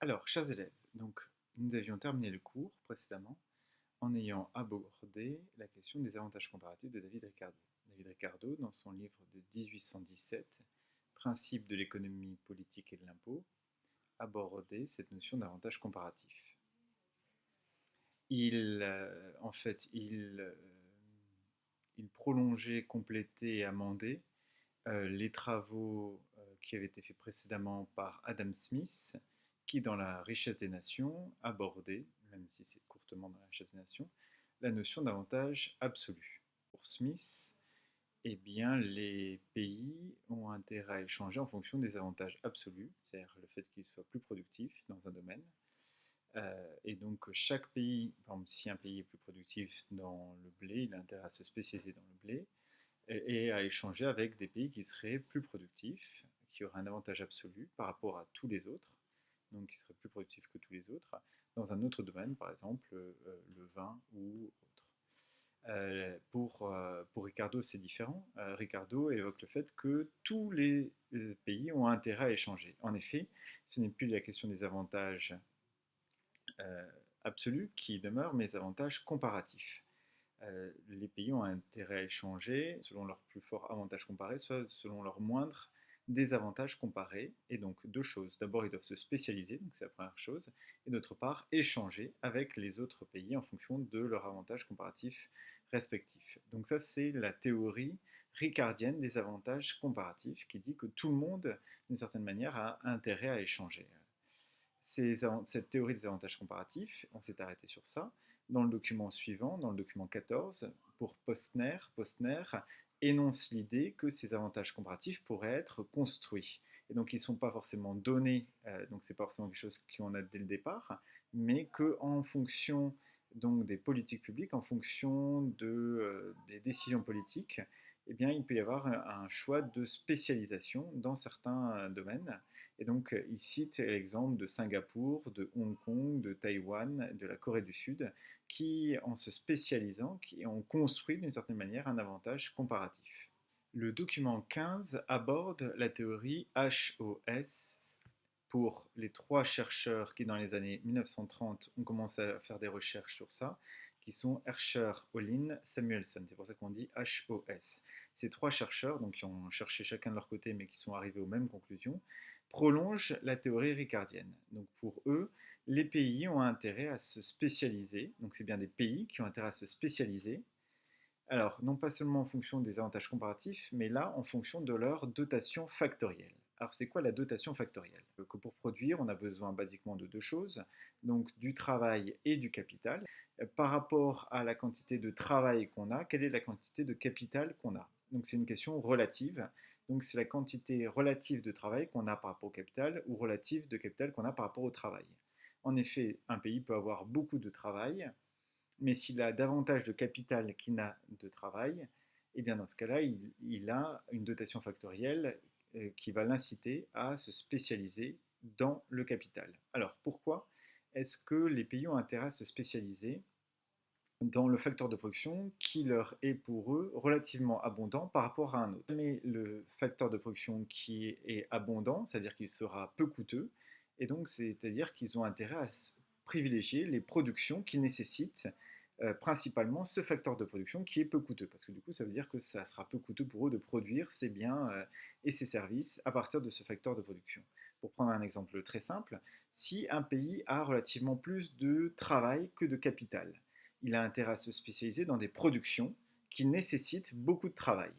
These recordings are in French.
Alors, chers élèves, donc nous avions terminé le cours précédemment en ayant abordé la question des avantages comparatifs de David Ricardo. David Ricardo, dans son livre de 1817, Principes de l'économie politique et de l'impôt, abordait cette notion d'avantage comparatif. Il prolongeait, complétait et amendait les travaux qui avaient été faits précédemment par Adam Smith, qui dans La richesse des nations abordait, même si c'est courtement dans La richesse des nations, la notion d'avantage absolu. Pour Smith, eh bien, les pays ont intérêt à échanger en fonction des avantages absolus, c'est-à-dire le fait qu'ils soient plus productifs dans un domaine. Et donc chaque pays, par exemple, si un pays est plus productif dans le blé, il a intérêt à se spécialiser dans le blé et à échanger avec des pays qui seraient plus productifs, qui auraient un avantage absolu par rapport à tous les autres, donc qui seraient plus productifs que tous les autres, dans un autre domaine, par exemple le vin ou autre. Pour Ricardo, c'est différent. Ricardo évoque le fait que tous les pays ont intérêt à échanger. En effet, ce n'est plus la question des avantages absolus qui demeurent, mais des avantages comparatifs. Les pays ont intérêt à échanger selon leur plus fort avantage comparé, soit selon leur moindre désavantage comparé. Et donc deux choses. D'abord, ils doivent se spécialiser, donc c'est la première chose. Et d'autre part, échanger avec les autres pays en fonction de leur avantage comparatif respectif. Donc ça, c'est la théorie ricardienne des avantages comparatifs qui dit que tout le monde, d'une certaine manière, a intérêt à échanger. Cette théorie des avantages comparatifs, on s'est arrêté sur ça. Dans le document suivant, dans le document 14, pour Postner énonce l'idée que ces avantages comparatifs pourraient être construits. Et donc ils ne sont pas forcément donnés, donc ce n'est pas forcément quelque chose qu'on a dès le départ, mais qu'en fonction donc, des politiques publiques, en fonction des décisions politiques, eh bien, il peut y avoir un choix de spécialisation dans certains domaines. Et donc, il cite l'exemple de Singapour, de Hong Kong, de Taïwan, de la Corée du Sud, qui, en se spécialisant, qui ont construit d'une certaine manière un avantage comparatif. Le document 15 aborde la théorie HOS pour les trois chercheurs qui, dans les années 1930, ont commencé à faire des recherches sur ça, qui sont Hercher, Olin, Samuelson. C'est pour ça qu'on dit HOS. Ces trois chercheurs, donc qui ont cherché chacun de leur côté, mais qui sont arrivés aux mêmes conclusions, prolongent la théorie ricardienne. Donc pour eux, les pays ont intérêt à se spécialiser. Donc c'est bien des pays qui ont intérêt à se spécialiser. Alors, non pas seulement en fonction des avantages comparatifs, mais là, en fonction de leur dotation factorielle. Alors, c'est quoi la dotation factorielle? Que pour produire, on a besoin basiquement de deux choses, donc du travail et du capital. Par rapport à la quantité de travail qu'on a, quelle est la quantité de capital qu'on a? Donc, c'est une question relative. Donc, c'est la quantité relative de travail qu'on a par rapport au capital ou relative de capital qu'on a par rapport au travail. En effet, un pays peut avoir beaucoup de travail, mais s'il a davantage de capital qu'il n'a de travail, eh bien dans ce cas-là, il a une dotation factorielle qui va l'inciter à se spécialiser dans le capital. Alors pourquoi est-ce que les pays ont intérêt à se spécialiser dans le facteur de production qui leur est pour eux relativement abondant par rapport à un autre? Mais le facteur de production qui est abondant, c'est-à-dire qu'il sera peu coûteux, et donc c'est-à-dire qu'ils ont intérêt à privilégier les productions qui nécessitent principalement ce facteur de production qui est peu coûteux, parce que du coup ça veut dire que ça sera peu coûteux pour eux de produire ces biens et ces services à partir de ce facteur de production. Pour prendre un exemple très simple, si un pays a relativement plus de travail que de capital, il a intérêt à se spécialiser dans des productions qui nécessitent beaucoup de travail.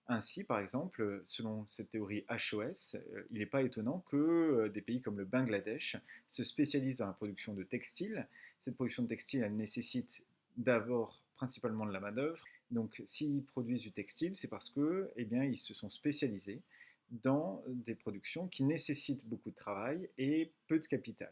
Ainsi, par exemple, selon cette théorie HOS, il n'est pas étonnant que des pays comme le Bangladesh se spécialisent dans la production de textiles. Cette production de textiles, elle nécessite d'abord principalement de la main-d'œuvre. Donc, s'ils produisent du textile, c'est parce que, eh bien, ils se sont spécialisés dans des productions qui nécessitent beaucoup de travail et peu de capital.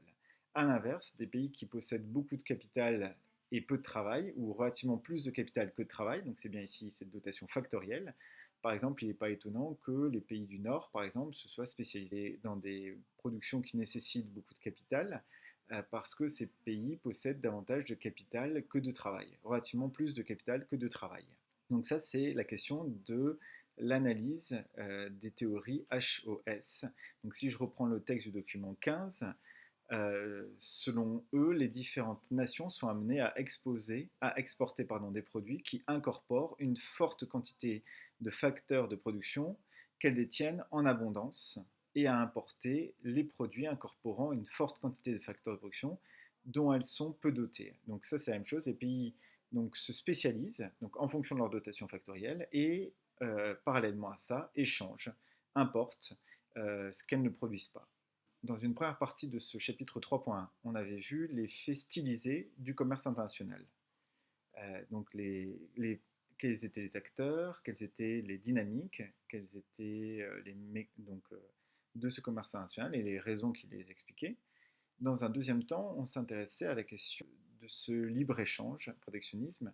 A l'inverse, des pays qui possèdent beaucoup de capital et peu de travail, ou relativement plus de capital que de travail, donc c'est bien ici cette dotation factorielle. Par exemple, il n'est pas étonnant que les pays du Nord, par exemple, se soient spécialisés dans des productions qui nécessitent beaucoup de capital, parce que ces pays possèdent davantage de capital que de travail, relativement plus de capital que de travail. Donc ça, c'est la question de l'analyse des théories HOS. Donc si je reprends le texte du document 15, Selon eux, les différentes nations sont amenées à exporter des produits qui incorporent une forte quantité de facteurs de production qu'elles détiennent en abondance et à importer les produits incorporant une forte quantité de facteurs de production dont elles sont peu dotées. Donc ça, c'est la même chose. Les pays donc, se spécialisent donc, en fonction de leur dotation factorielle et parallèlement à ça, échangent, importent ce qu'elles ne produisent pas. Dans une première partie de ce chapitre 3.1, on avait vu l'effet stylisé du commerce international. Donc quels étaient les acteurs, quelles étaient les dynamiques, quelles étaient de ce commerce international et les raisons qui les expliquaient. Dans un deuxième temps, on s'intéressait à la question de ce libre-échange, protectionnisme,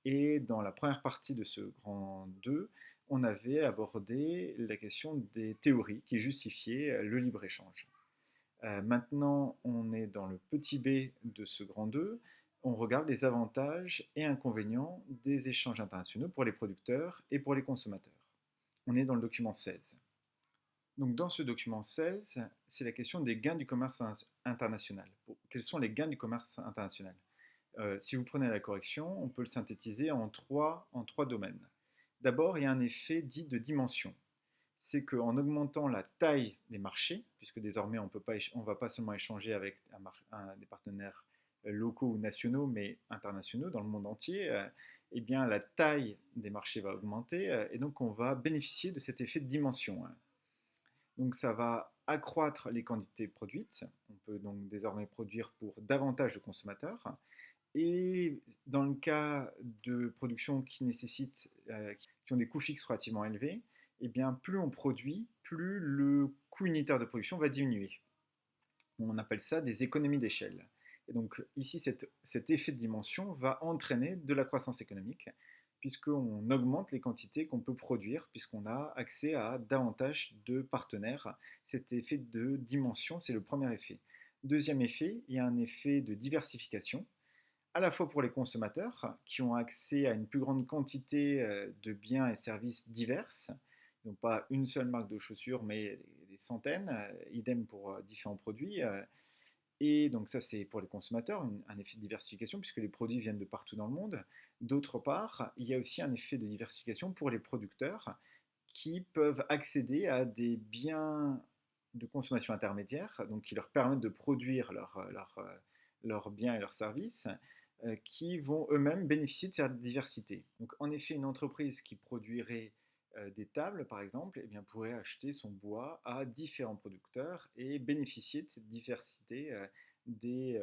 et dans la première partie de ce grand 2, on avait abordé la question des théories qui justifiaient le libre-échange. Maintenant, on est dans le petit b de ce grand 2. On regarde les avantages et inconvénients des échanges internationaux pour les producteurs et pour les consommateurs. On est dans le document 16. Donc dans ce document 16, c'est la question des gains du commerce international. Quels sont les gains du commerce international? Si vous prenez la correction, on peut le synthétiser en trois domaines. D'abord, il y a un effet dit de dimension. C'est qu'en augmentant la taille des marchés, puisque désormais on ne va pas seulement échanger avec des partenaires locaux ou nationaux, mais internationaux dans le monde entier, eh bien la taille des marchés va augmenter et donc on va bénéficier de cet effet de dimension. Donc ça va accroître les quantités produites, on peut donc désormais produire pour davantage de consommateurs, et dans le cas de production qui qui ont des coûts fixes relativement élevés, eh bien plus on produit, plus le coût unitaire de production va diminuer. On appelle ça des économies d'échelle. Et donc ici, cet effet de dimension va entraîner de la croissance économique, puisqu'on augmente les quantités qu'on peut produire, puisqu'on a accès à davantage de partenaires. Cet effet de dimension, c'est le premier effet. Deuxième effet, il y a un effet de diversification, à la fois pour les consommateurs, qui ont accès à une plus grande quantité de biens et services diverses, donc pas une seule marque de chaussures, mais des centaines, idem pour différents produits. Et donc ça, c'est pour les consommateurs, un effet de diversification, puisque les produits viennent de partout dans le monde. D'autre part, il y a aussi un effet de diversification pour les producteurs, qui peuvent accéder à des biens de consommation intermédiaire, donc qui leur permettent de produire leurs biens et leurs services, qui vont eux-mêmes bénéficier de cette diversité. Donc en effet, une entreprise qui produirait des tables, par exemple, eh bien, pourrait acheter son bois à différents producteurs et bénéficier de cette diversité de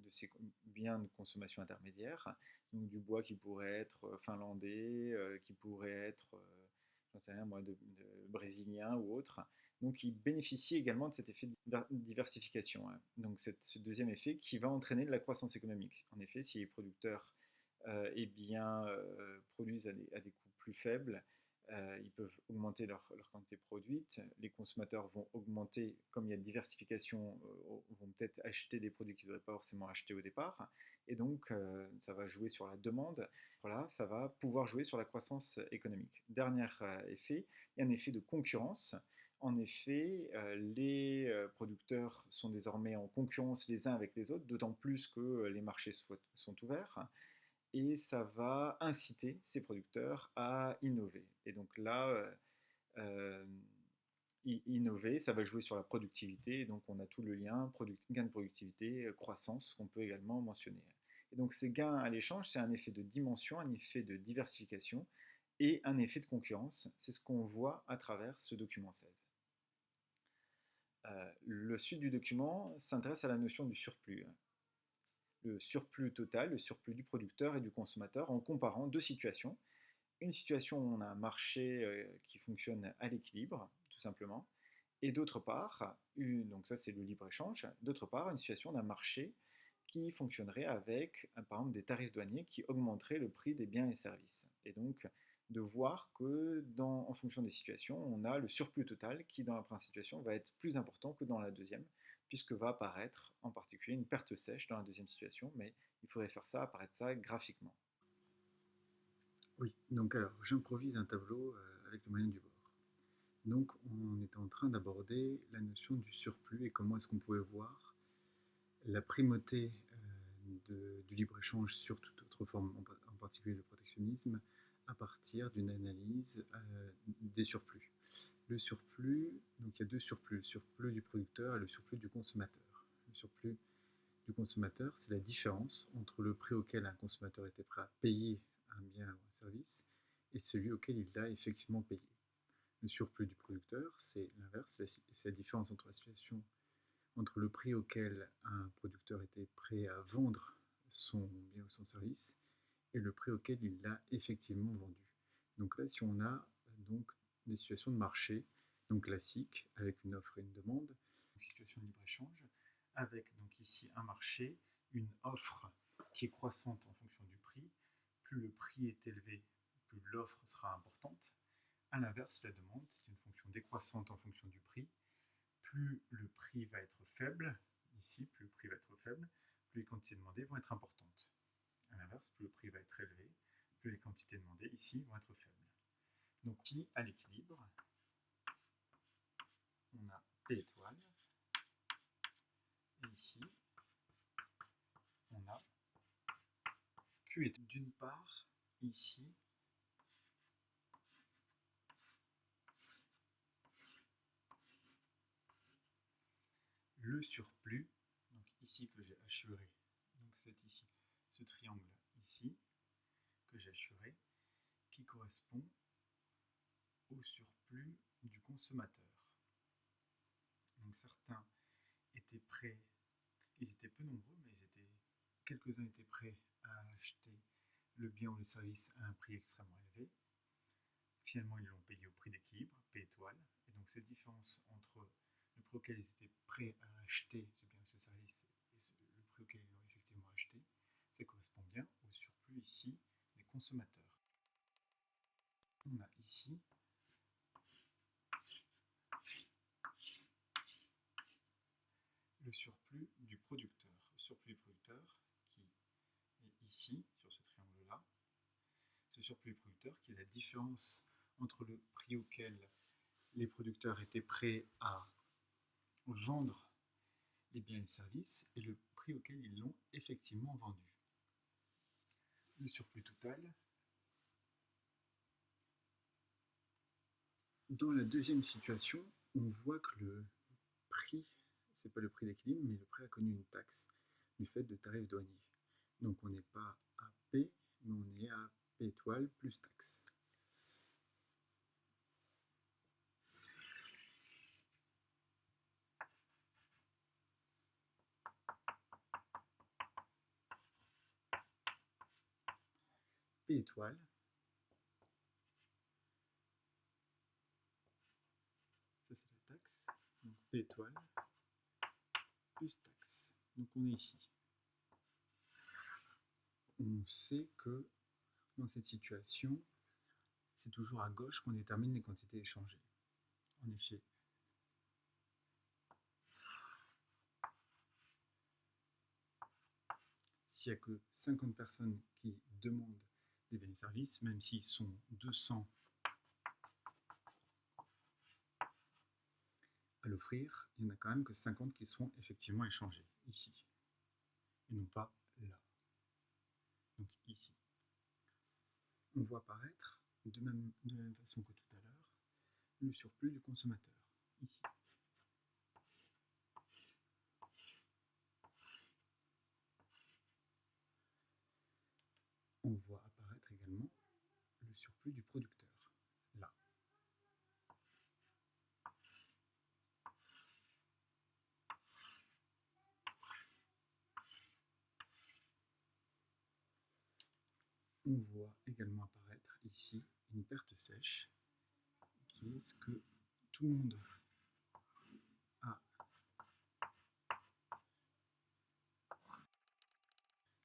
ces biens de consommation intermédiaire. Donc du bois qui pourrait être finlandais, qui pourrait être, j'en sais rien moi, de brésilien ou autre. Donc il bénéficie également de cet effet de diversification. Donc ce deuxième effet qui va entraîner de la croissance économique. En effet, si les producteurs produisent à des coûts plus faibles, ils peuvent augmenter leur quantité produite. Les consommateurs vont augmenter, comme il y a de diversification, vont peut-être acheter des produits qu'ils n'auraient pas forcément achetés au départ. Et donc, ça va jouer sur la demande. Voilà, ça va pouvoir jouer sur la croissance économique. Dernier effet, il y a un effet de concurrence. En effet, les producteurs sont désormais en concurrence les uns avec les autres, d'autant plus que les marchés sont ouverts et ça va inciter ces producteurs à innover. Et donc là, euh, innover, ça va jouer sur la productivité, et donc on a tout le lien gain de productivité, croissance qu'on peut également mentionner. Et donc ces gains à l'échange, c'est un effet de dimension, un effet de diversification et un effet de concurrence. C'est ce qu'on voit à travers ce document 16. Le suite du document s'intéresse à la notion du surplus. Le surplus total, le surplus du producteur et du consommateur en comparant deux situations. Une situation où on a un marché qui fonctionne à l'équilibre, tout simplement, et d'autre part, donc ça c'est le libre-échange, d'autre part une situation d'un marché qui fonctionnerait avec par exemple des tarifs douaniers qui augmenteraient le prix des biens et services. Et donc de voir que en fonction des situations, on a le surplus total qui dans la première situation va être plus important que dans la deuxième, puisque va apparaître en particulier une perte sèche dans la deuxième situation, mais il faudrait faire ça, apparaître ça graphiquement. Oui, donc alors j'improvise un tableau avec les moyens du bord. Donc on était en train d'aborder la notion du surplus et comment est-ce qu'on pouvait voir la primauté du libre-échange sur toute autre forme, en particulier le protectionnisme, à partir d'une analyse des surplus. Le surplus, donc il y a deux surplus, le surplus du producteur et le surplus du consommateur. Le surplus du consommateur, c'est la différence entre le prix auquel un consommateur était prêt à payer un bien ou un service et celui auquel il l'a effectivement payé. Le surplus du producteur, c'est l'inverse, c'est la différence entre la situation entre le prix auquel un producteur était prêt à vendre son bien ou son service et le prix auquel il l'a effectivement vendu. Donc là, si on a donc des situations de marché donc classiques avec une offre et une demande, une situation de libre-échange, avec donc ici un marché, une offre qui est croissante en fonction du prix. Plus le prix est élevé, plus l'offre sera importante. A l'inverse, la demande, c'est une fonction décroissante en fonction du prix. Plus le prix va être faible, ici, plus le prix va être faible, plus les quantités demandées vont être importantes. A l'inverse, plus le prix va être élevé, plus les quantités demandées ici vont être faibles. Donc ici, à l'équilibre, on a P étoile, et ici, on a Q étoile. D'une part, ici, le surplus, donc ici que j'ai assuré, donc c'est ici, ce triangle ici, que j'ai assuré, qui correspond au surplus du consommateur. Donc certains étaient prêts, ils étaient peu nombreux, mais quelques-uns étaient prêts à acheter le bien ou le service à un prix extrêmement élevé. Finalement, ils l'ont payé au prix d'équilibre, P étoile, et donc cette différence entre le prix auquel ils étaient prêts à acheter ce bien ou ce service et le prix auquel ils l'ont effectivement acheté, ça correspond bien au surplus ici des consommateurs. On a ici le surplus du producteur. Le surplus du producteur qui est ici, sur ce triangle-là. Ce surplus du producteur qui est la différence entre le prix auquel les producteurs étaient prêts à vendre les biens et services et le prix auquel ils l'ont effectivement vendu. Le surplus total. Dans la deuxième situation, on voit que le prix, c'est pas le prix d'équilibre, mais le prix a connu une taxe du fait de tarifs douaniers. Donc on n'est pas à P, mais on est à P étoile plus taxe. P étoile, ça c'est la taxe, donc P étoile plus taxe. Donc on est ici. On sait que dans cette situation, c'est toujours à gauche qu'on détermine les quantités échangées. En effet, s'il n'y a que 50 personnes qui demandent des biens et services, même s'ils sont 200 à l'offrir, il n'y en a quand même que 50 qui seront effectivement échangés, ici, et non pas là. Donc ici. On voit apparaître, de la même façon que tout à l'heure, le surplus du consommateur, ici. On voit apparaître également le surplus du producteur, là. On voit également apparaître ici une perte sèche, qui est ce que tout le monde a,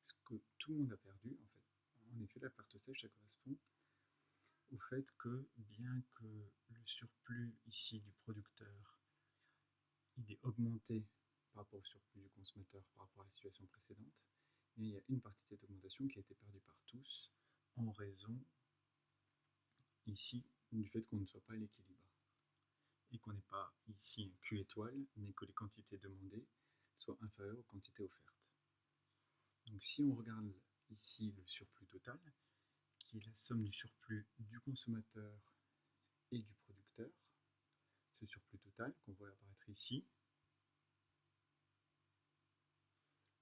ce que tout le monde a perdu, en fait. En effet, la perte sèche, ça correspond au fait que, bien que le surplus ici du producteur, il est augmenté par rapport au surplus du consommateur par rapport à la situation précédente, mais il y a une partie de cette augmentation qui a été perdue par tous en raison, ici, du fait qu'on ne soit pas à l'équilibre. et qu'on n'ait pas ici un Q étoile, mais que les quantités demandées soient inférieures aux quantités offertes. Donc si on regarde ici le surplus total, qui est la somme du surplus du consommateur et du producteur, ce surplus total qu'on voit apparaître ici,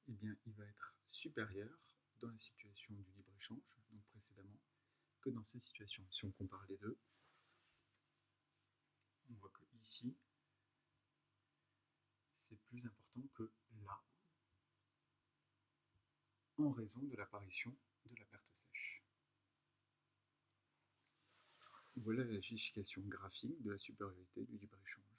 eh bien, il va être supérieur dans la situation du libre-échange, donc précédemment, que dans ces situations. Si on compare les deux, on voit que ici, c'est plus important que là, en raison de l'apparition de la perte sèche. Voilà la justification graphique de la supériorité du libre-échange.